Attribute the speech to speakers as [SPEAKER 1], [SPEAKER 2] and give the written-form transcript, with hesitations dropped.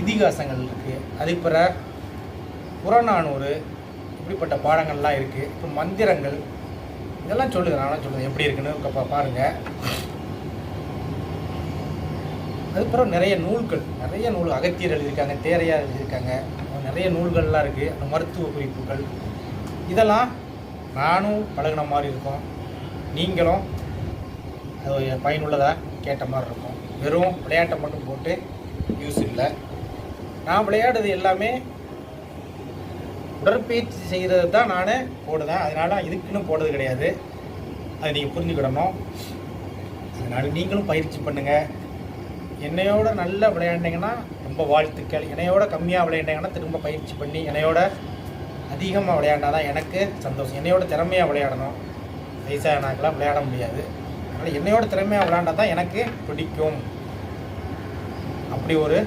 [SPEAKER 1] இதிகாசங்கள் இருக்குது. அதுக்கு புறநானூறு இப்படிப்பட்ட பாடங்கள்லாம் இருக்குது. இப்போ மந்திரங்கள் இதெல்லாம் சொல்லுது. நானும் சொல்லுது எப்படி இருக்குன்னு பாருங்கள். அதுக்கப்புறம் நிறைய நூல் அகத்தியர் எழுதியிருக்காங்க, தேரையார் எழுதியிருக்காங்க. நிறைய நூல்கள்லாம் இருக்குது. அந்த மருத்துவ குறிப்புகள் இதெல்லாம் நானும் பழகின மாதிரி இருக்கும். நீங்களும் அது பயனுள்ளதாக கேட்ட மாதிரி இருக்கும். வெறும் விளையாட்டை மட்டும் போட்டு யூஸ் இல்லை. நான் விளையாடுறது எல்லாமே உடற்பயிற்சி செய்கிறது தான் நான் போடுவேன். அதனால் இதுக்குன்னு போடுறது கிடையாது. அதை நீங்கள் புரிஞ்சுக்கிடணும். அதனால் நீங்களும் பயிற்சி பண்ணுங்கள். என்னையோட நல்லா விளையாண்டிங்கன்னா ரொம்ப வாழ்த்துக்கள். என்னையோட கம்மியாக விளையாண்டிங்கன்னா திரும்ப பயிற்சி பண்ணி என்னையோட அதிகமாக விளையாண்டால் தான் எனக்கு சந்தோஷம். என்னையோட திறமையாக விளையாடணும். வயசானாக்கெல்லாம் விளையாட முடியாது. அதனால் என்னையோட திறமையாக விளையாண்டால் தான் எனக்கு பிடிக்கும். அப்படி ஒரு